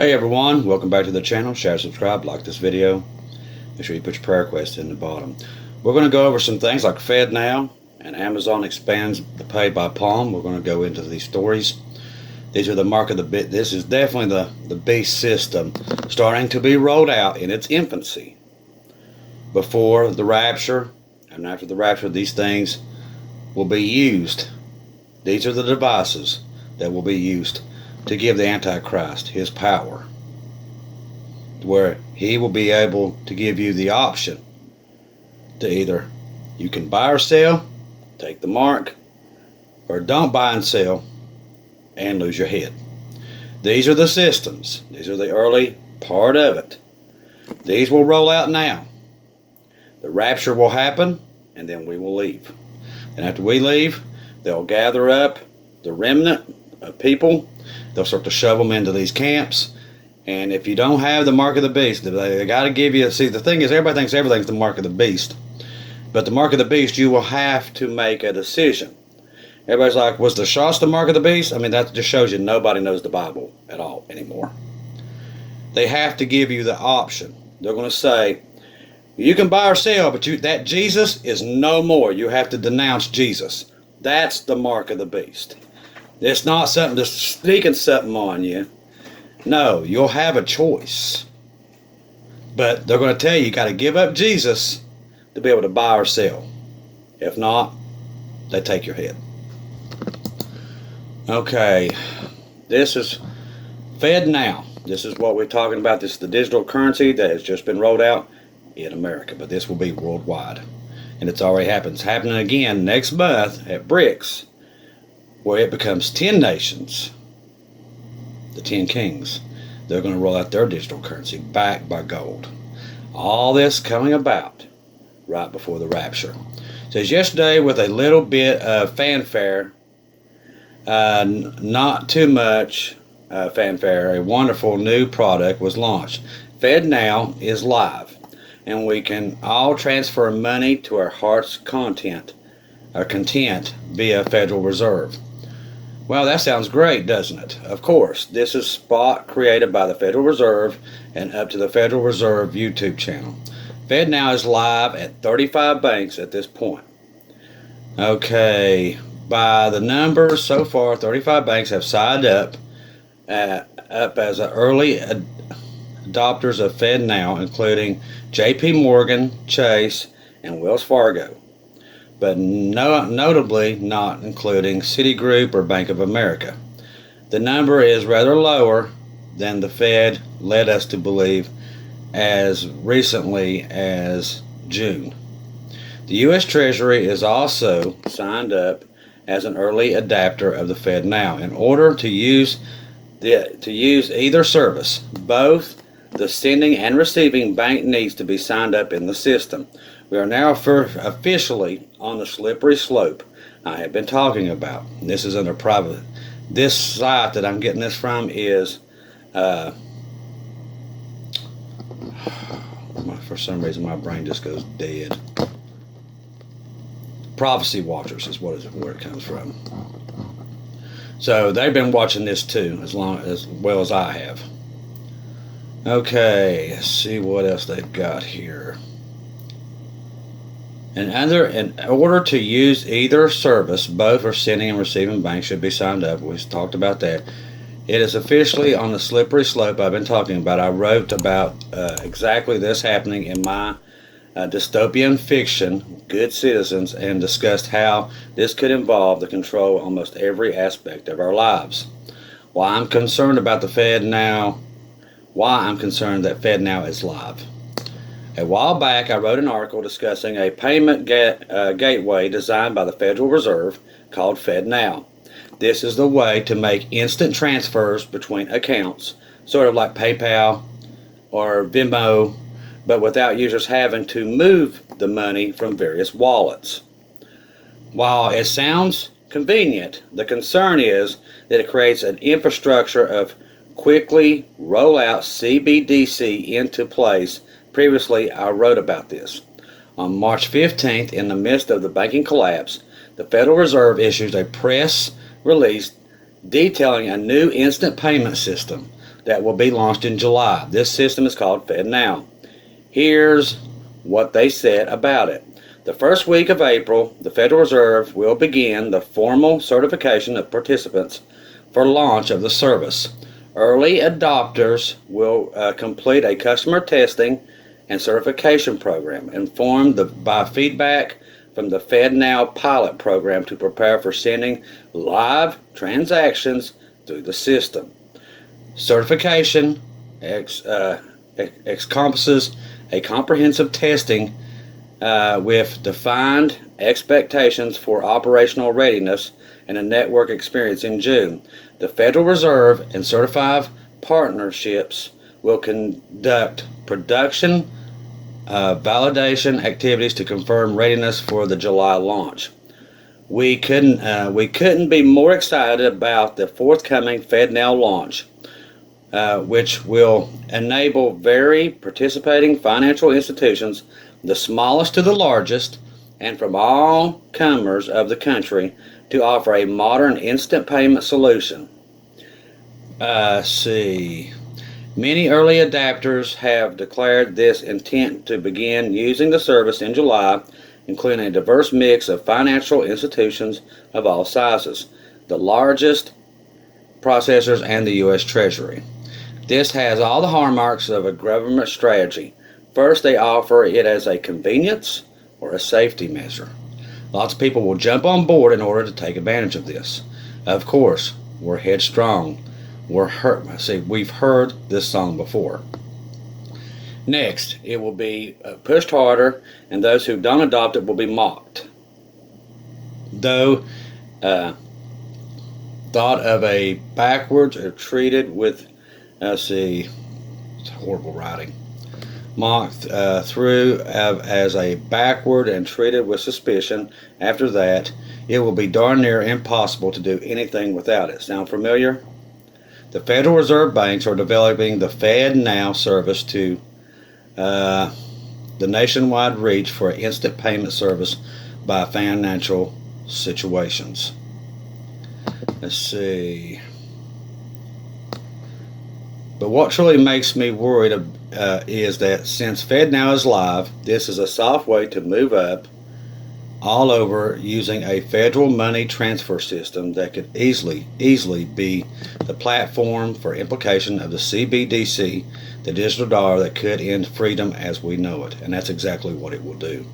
Hey everyone, welcome back to the channel. Share, subscribe, like this video. Make sure you put your prayer request in the bottom. We're going to go over some things like Fednow and Amazon expands the pay by palm. We're going to go into these stories. These are the mark of the beast. This is definitely the beast system starting to be rolled out in its infancy. Before the rapture and after the rapture, these things will be used. These are the devices that will be used to give the Antichrist his power, where he will be able to give you the option to either you can buy or sell, take the mark, or don't buy and sell and lose your head. These are the systems. These are the early part of it. These will roll out now. The rapture will happen, and then we will leave. And after we leave, they'll gather up the remnant of people. They'll start to shove them into these camps. And if you don't have the mark of the beast, they got to give you, see, the thing is, everybody thinks everything's the mark of the beast. But the mark of the beast, you will have to make a decision. Everybody's like, was the shots the mark of the beast? I mean, that just shows you nobody knows the Bible at all anymore. They have to give you the option. They're going to say, you can buy or sell, but that Jesus is no more. You have to denounce Jesus. That's the mark of the beast. It's not something just sneaking something on you. No, you'll have a choice. But they're going to tell you got to give up Jesus to be able to buy or sell. If not, they take your head. Okay, this is Fednow. This is what we're talking about. This is the digital currency that has just been rolled out in America, but this will be worldwide. And it's already happened. It's happening again next month at BRICS, where it becomes 10 nations, the 10 kings. They're going to roll out their digital currency backed by gold. All this coming about right before the rapture. It says yesterday, with a little bit of fanfare, not too much fanfare, a wonderful new product was launched. Fednow is live, and we can all transfer money to our heart's content via Federal Reserve. Well, that sounds great, doesn't it? Of course, this is spot created by the Federal Reserve and up to the Federal Reserve YouTube channel. Fednow is live at 35 banks at this point. Okay, by the numbers so far, 35 banks have signed up as early adopters of Fednow, including J.P. Morgan, Chase, and Wells Fargo, but notably not including Citigroup or Bank of America. The number is rather lower than the Fed led us to believe as recently as June. The U.S. Treasury is also signed up as an early adapter of the Fednow. In order to use either service, both the sending and receiving bank needs to be signed up in the system. We are now officially on the slippery slope I have been talking about. This is under private. This site that I'm getting this from is, for some reason my brain just goes dead. Prophecy Watchers is where it comes from. So they've been watching this too, as well as I have. Okay, let's see what else they've got here. In order to use either service, both for sending and receiving banks should be signed up. We talked about that. It is officially on the slippery slope I've been talking about. I wrote about exactly this happening in my dystopian fiction, Good Citizens, and discussed how this could involve the control of almost every aspect of our lives. Why I'm concerned about the Fednow. Why I'm concerned that Fednow is live. A while back, I wrote an article discussing a payment gateway designed by the Federal Reserve called Fednow. This is the way to make instant transfers between accounts, sort of like PayPal or Venmo, but without users having to move the money from various wallets. While it sounds convenient, the concern is that it creates an infrastructure of quickly roll out CBDC into place. Previously, I wrote about this. On March 15th, in the midst of the banking collapse, the Federal Reserve issued a press release detailing a new instant payment system that will be launched in July. This system is called Fednow. Here's what they said about it. The first week of April, the Federal Reserve will begin the formal certification of participants for launch of the service. Early adopters will complete a customer testing and certification program, informed by feedback from the Fednow pilot program to prepare for sending live transactions through the system. Certification encompasses a comprehensive testing with defined expectations for operational readiness and a network experience in June. The Federal Reserve and certified partnerships will conduct production validation activities to confirm readiness for the July launch. We couldn't be more excited about the forthcoming Fednow launch, which will enable very participating financial institutions, the smallest to the largest, and from all comers of the country, to offer a modern instant payment solution. Many early adapters have declared this intent to begin using the service in July, including a diverse mix of financial institutions of all sizes, the largest processors, and the U.S. Treasury. This has all the hallmarks of a government strategy. First, they offer it as a convenience or a safety measure. Lots of people will jump on board in order to take advantage of this. Of course, we're headstrong. We've heard this song before. Next, it will be pushed harder, and those who don't adopt it will be mocked. Though thought of a backwards or treated with, it's horrible writing. Mocked through as a backward and treated with suspicion. After that, it will be darn near impossible to do anything without it. Sound familiar? The Federal Reserve banks are developing the Fednow service to the nationwide reach for an instant payment service by financial situations. Let's see. But what truly makes me worried is that since Fednow is live, this is a soft way to move up all over using a federal money transfer system that could easily be the platform for implication of the CBDC, the digital dollar that could end freedom as we know it. And that's exactly what it will do.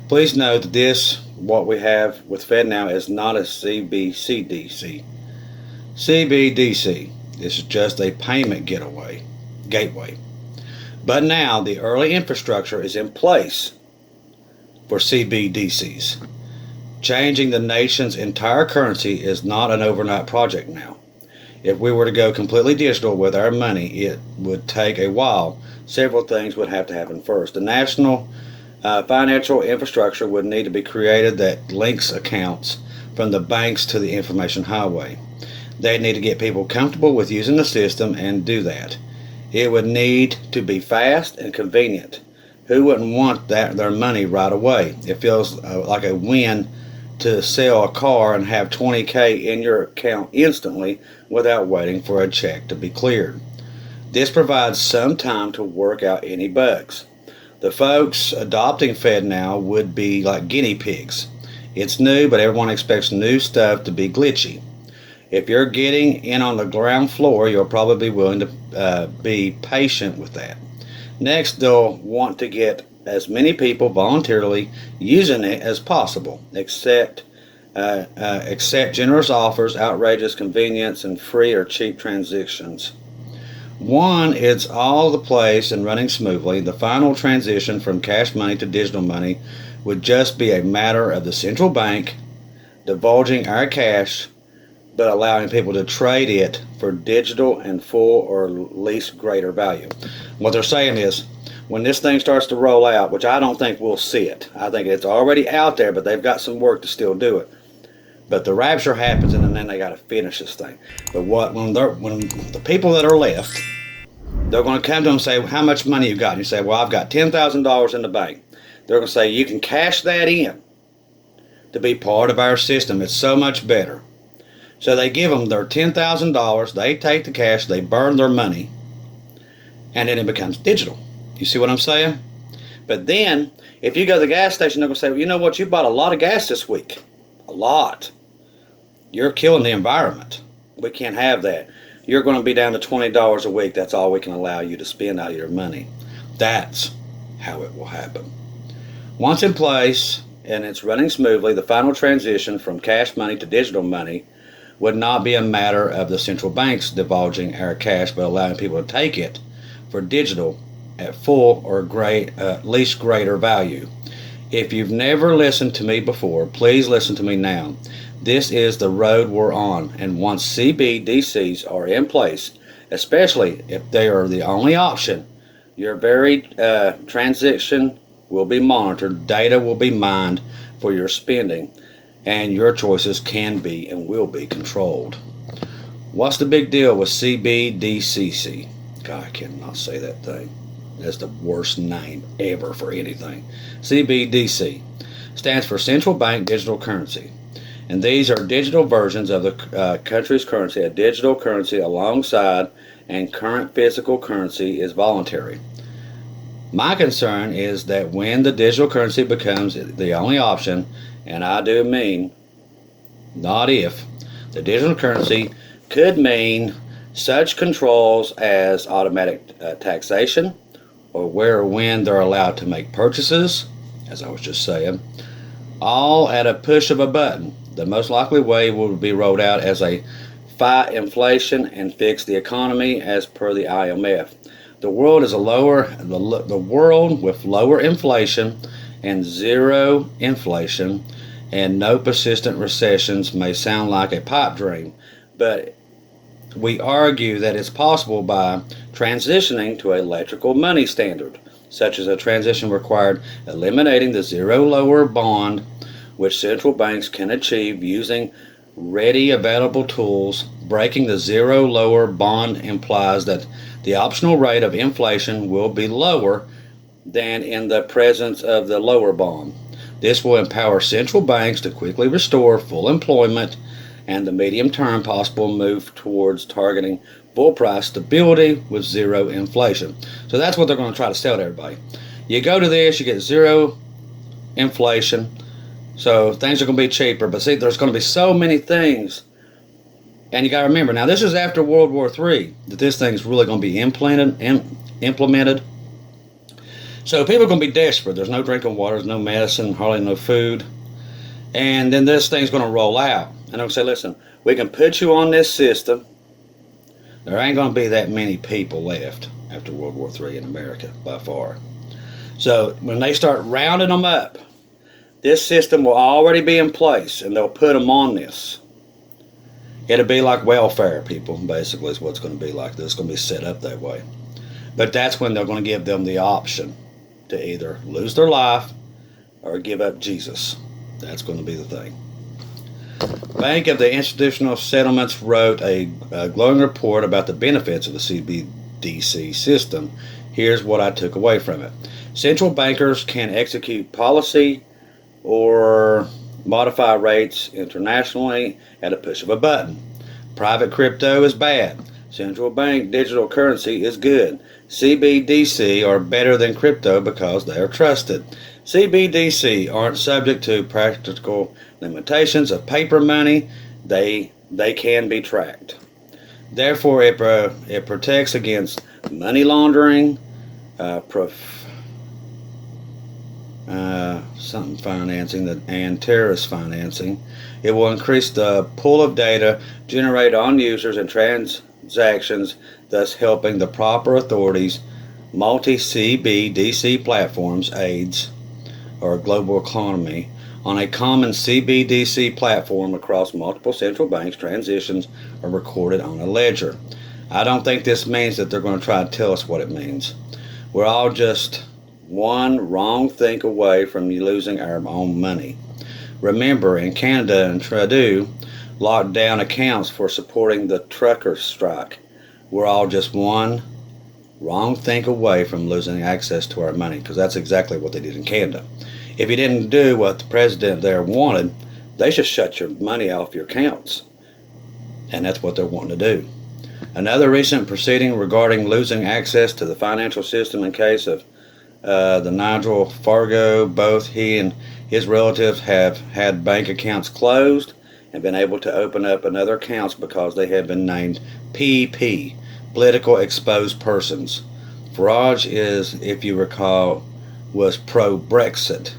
Please note that what we have with Fednow is not a CBDC. This is just a payment gateway. But now the early infrastructure is in place for CBDCs. Changing the nation's entire currency is not an overnight project now. If we were to go completely digital with our money, it would take a while. Several things would have to happen first. The national financial infrastructure would need to be created that links accounts from the banks to the information highway. They need to get people comfortable with using the system and do that. It would need to be fast and convenient. Who wouldn't want their money right away? It feels like a win to sell a car and have $20,000 in your account instantly without waiting for a check to be cleared. This provides some time to work out any bugs. The folks adopting Fednow would be like guinea pigs. It's new, but everyone expects new stuff to be glitchy. If you're getting in on the ground floor, you'll probably be willing to be patient with that. Next, they'll want to get as many people voluntarily using it as possible, accept generous offers, outrageous convenience, and free or cheap transactions. It's all the place and running smoothly. The final transition from cash money to digital money would just be a matter of the central bank divulging our cash, but allowing people to trade it for digital and full or least greater value. What they're saying is, when this thing starts to roll out, which I don't think we'll see it. I think it's already out there, but they've got some work to still do it. But the rapture happens, and then they got to finish this thing. But when the people that are left, they're going to come to them and say, how much money you got? And you say, well, I've got $10,000 in the bank. They're going to say, you can cash that in to be part of our system. It's so much better. So they give them their $10,000, they take the cash, they burn their money, and then it becomes digital. You see what I'm saying? But then, if you go to the gas station, they're going to say, well, you know what, you bought a lot of gas this week. A lot. You're killing the environment. We can't have that. You're going to be down to $20 a week. That's all we can allow you to spend out of your money. That's how it will happen. Once in place and it's running smoothly, the final transition from cash money to digital money would not be a matter of the central banks divulging our cash, but allowing people to take it for digital at full or least greater value. If you've never listened to me before, please listen to me now. This is the road we're on, and once CBDCs are in place, especially if they are the only option, your very transaction will be monitored, data will be mined for your spending, and your choices can be and will be controlled. What's the big deal with CBDCC? God, I cannot say that thing. That's the worst name ever for anything. CBDC stands for Central Bank Digital Currency. And these are digital versions of the country's currency. A digital currency alongside and current physical currency is voluntary. My concern is that when the digital currency becomes the only option, and I do mean not if, the digital currency could mean such controls as automatic taxation, or where or when they're allowed to make purchases, as I was just saying, all at a push of a button. The most likely way will be rolled out as a fight inflation and fix the economy as per the IMF. The world with lower inflation and zero inflation and no persistent recessions may sound like a pipe dream, but we argue that it's possible by transitioning to an electrical money standard, such as a transition required eliminating the zero lower bond, which central banks can achieve using ready available tools. Breaking the zero lower bond implies that the optional rate of inflation will be lower than in the presence of the lower bond. This will empower central banks to quickly restore full employment and the medium-term possible move towards targeting full price stability with zero inflation. So that's what they're going to try to sell to everybody. You go to this, you get zero inflation, so things are going to be cheaper. But see, there's going to be so many things. And you got to remember, now this is after World War III, that this thing's really going to be implemented. So people are going to be desperate. There's no drinking water, there's no medicine, hardly no food. And then this thing's going to roll out. And they'll say, listen, we can put you on this system. There ain't going to be that many people left after World War III in America, by far. So when they start rounding them up, this system will already be in place, and they'll put them on this. It'll be like welfare, people, basically, is what it's going to be like. It's going to be set up that way. But that's when they're going to give them the option to either lose their life or give up Jesus. That's going to be the thing. Bank of the Institutional Settlements wrote a glowing report about the benefits of the CBDC system. Here's what I took away from it. Central bankers can execute policy or modify rates internationally at a push of a button. Private crypto is bad. Central bank digital currency is good. CBDC are better than crypto because they are trusted. CBDC aren't subject to practical limitations of paper money. They can be tracked. Therefore, it protects against money laundering, financing, and terrorist financing. It will increase the pool of data generated on users and transactions, thus helping the proper authorities. Multi-CBDC platforms aids or global economy on a common CBDC platform across multiple central banks. Transitions are recorded on a ledger. I don't think this means that they're going to try to tell us what it means. We're all just one wrong think away from losing our own money. Remember, in Canada and Trudeau locked down accounts for supporting the trucker strike. We're all just one wrong think away from losing access to our money, because that's exactly what they did in Canada. If you didn't do what the president there wanted, they should shut your money off your accounts. And that's what they're wanting to do. Another recent proceeding regarding losing access to the financial system in case of the Nigel Fargo. Both he and his relatives have had bank accounts closed and been able to open up another accounts because they have been named PP, political exposed persons. Farage is, if you recall, was pro-Brexit.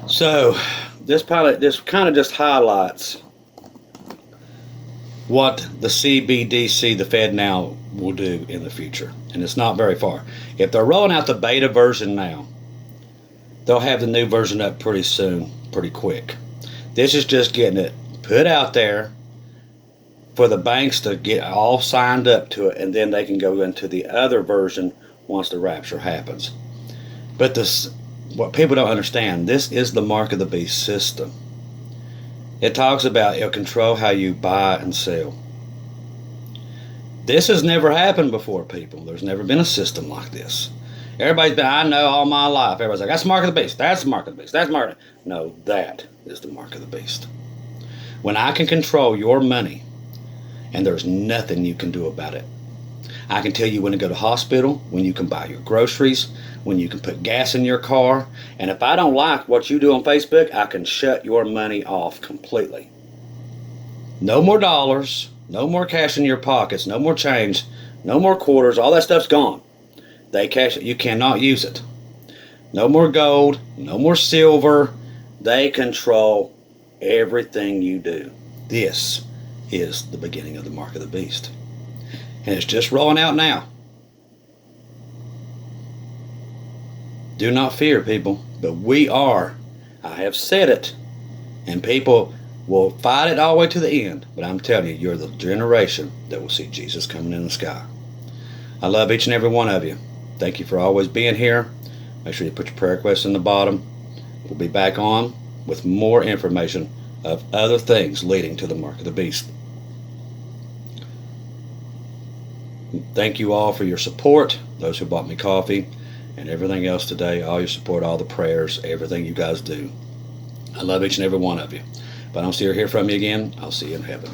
So this kind of just highlights what the CBDC, the Fednow, will do in the future. And it's not very far. If they're rolling out the beta version now, they'll have the new version up pretty soon, pretty quick. This is just getting it put out there for the banks to get all signed up to it, and then they can go into the other version once the rapture happens. But this, what people don't understand, this is the mark of the beast system. It talks about it'll control how you buy and sell. This has never happened before, people. There's never been a system like this. Everybody's been, I know all my life. Everybody's like, that's the mark of the beast. That's the mark of the beast. That's the mark. No, that is the mark of the beast. When I can control your money, and there's nothing you can do about it. I can tell you when to go to the hospital, when you can buy your groceries, when you can put gas in your car. And if I don't like what you do on Facebook, I can shut your money off completely. No more dollars, no more cash in your pockets, no more change, no more quarters. All that stuff's gone. They cash it. You cannot use it. No more gold, no more silver. They control everything you do. This is the beginning of the mark of the beast. And it's just rolling out now. Do not fear, people, but we are. I have said it. And people will fight it all the way to the end. But I'm telling you, you're the generation that will see Jesus coming in the sky. I love each and every one of you. Thank you for always being here. Make sure you put your prayer requests in the bottom. We'll be back on with more information of other things leading to the mark of the beast. Thank you all for your support, those who bought me coffee and everything else today, all your support, all the prayers, everything you guys do. I love each and every one of you. If I don't see or hear from you again, I'll see you in heaven.